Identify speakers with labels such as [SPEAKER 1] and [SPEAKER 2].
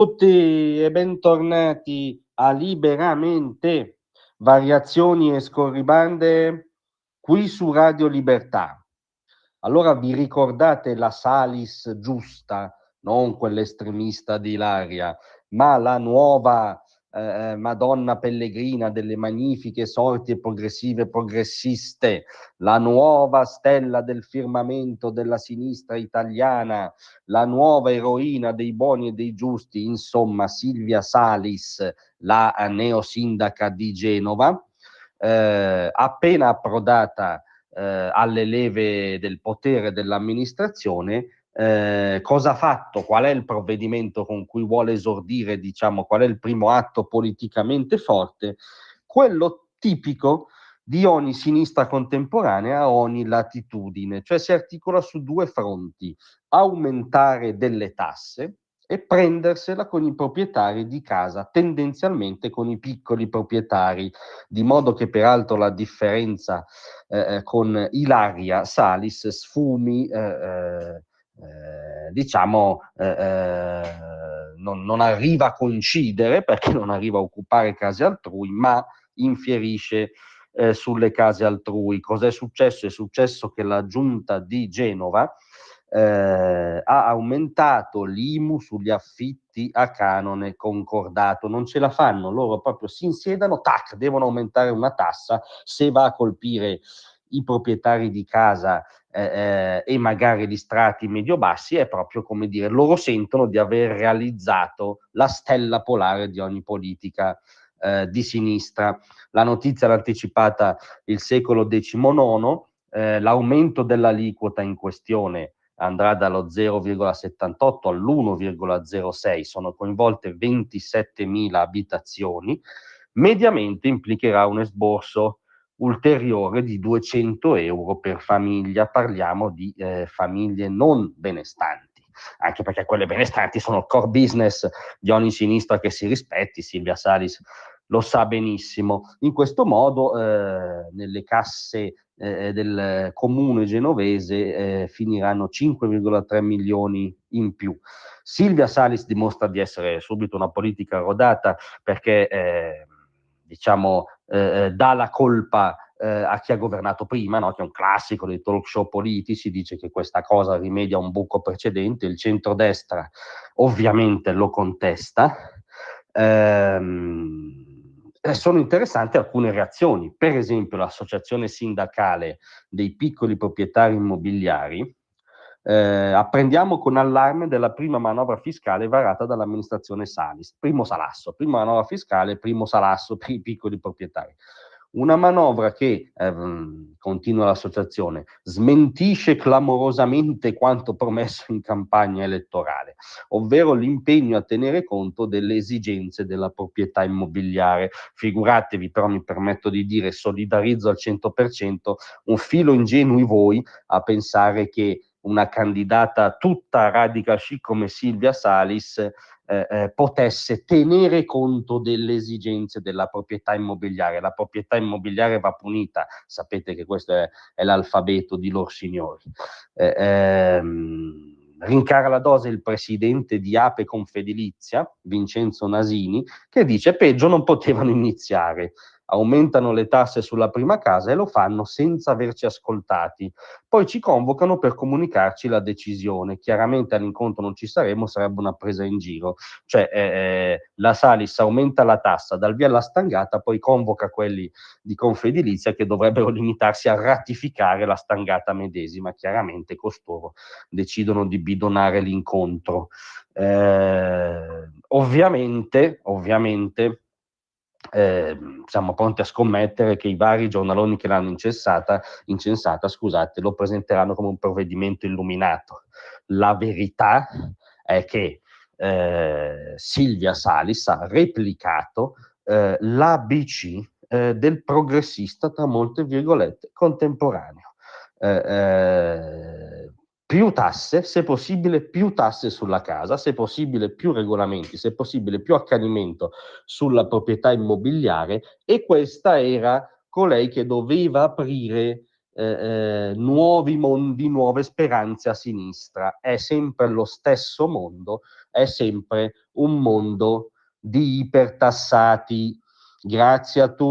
[SPEAKER 1] Tutti e bentornati a Liberamente, variazioni e scorribande qui su Radio Libertà. Allora vi ricordate la Salis giusta, non quella estremista di Ilaria, ma la nuova Madonna Pellegrina delle magnifiche sorti e progressive progressiste, la nuova stella del firmamento della sinistra italiana, la nuova eroina dei buoni e dei giusti, insomma Silvia Salis, la neosindaca di Genova, appena approdata alle leve del potere dell'amministrazione. Cosa ha fatto? Qual è il provvedimento con cui vuole esordire, diciamo, qual è il primo atto politicamente forte? Quello tipico di ogni sinistra contemporanea a ogni latitudine, cioè si articola su due fronti: aumentare delle tasse e prendersela con i proprietari di casa, tendenzialmente con i piccoli proprietari, di modo che peraltro la differenza con Ilaria Salis sfumi diciamo non arriva a coincidere, perché non arriva a occupare case altrui, ma infierisce sulle case altrui. Cos'è successo? È successo che la giunta di Genova ha aumentato l'IMU sugli affitti a canone concordato. Non ce la fanno, loro proprio si insiedano, tac, devono aumentare una tassa. Se va a colpire i proprietari di casa e magari di strati medio-bassi, è proprio come dire, loro sentono di aver realizzato la stella polare di ogni politica di sinistra. La notizia l'ha anticipata il secolo XIX, l'aumento dell'aliquota in questione andrà dallo 0,78 all'1,06, sono coinvolte 27.000 abitazioni, mediamente implicherà un esborso ulteriore di 200 euro per famiglia. Parliamo di famiglie non benestanti, anche perché quelle benestanti sono il core business di ogni sinistra che si rispetti. Silvia Salis lo sa benissimo. In questo modo nelle casse del comune genovese finiranno 5,3 milioni in più. Silvia Salis dimostra di essere subito una politica rodata, perché diciamo dà la colpa a chi ha governato prima, no? Che è un classico dei talk show politici, dice che questa cosa rimedia a un buco precedente, il centrodestra ovviamente lo contesta. Sono interessanti alcune reazioni, per esempio l'associazione sindacale dei piccoli proprietari immobiliari. Apprendiamo con allarme della prima manovra fiscale varata dall'amministrazione Salis, primo salasso, prima manovra fiscale, primo salasso per i piccoli proprietari. Una manovra che, continua l'associazione, smentisce clamorosamente quanto promesso in campagna elettorale, ovvero l'impegno a tenere conto delle esigenze della proprietà immobiliare. Figuratevi, però mi permetto di dire, solidarizzo al 100%, un filo ingenui voi a pensare che una candidata tutta radical chic come Silvia Salis potesse tenere conto delle esigenze della proprietà immobiliare. La proprietà immobiliare va punita, sapete che questo è l'alfabeto di lor signori. Rincara la dose il presidente di Ape Confedilizia, Vincenzo Nasini, che dice: peggio non potevano iniziare. Aumentano le tasse sulla prima casa e lo fanno senza averci ascoltati. Poi ci convocano per comunicarci la decisione. Chiaramente all'incontro non ci saremo, sarebbe una presa in giro. Cioè la Salis aumenta la tassa, dal via alla stangata, poi convoca quelli di Confedilizia che dovrebbero limitarsi a ratificare la stangata medesima. Chiaramente costoro decidono di bidonare l'incontro. Ovviamente siamo pronti a scommettere che i vari giornaloni che l'hanno incensata, scusate, lo presenteranno come un provvedimento illuminato. La verità è che Silvia Salis ha replicato l'ABC del progressista, tra molte virgolette, contemporaneo. Più tasse, se possibile più tasse sulla casa, se possibile più regolamenti, se possibile più accanimento sulla proprietà immobiliare, e questa era colei che doveva aprire nuovi mondi, nuove speranze a sinistra. È sempre lo stesso mondo, è sempre un mondo di ipertassati. Grazie a tutti.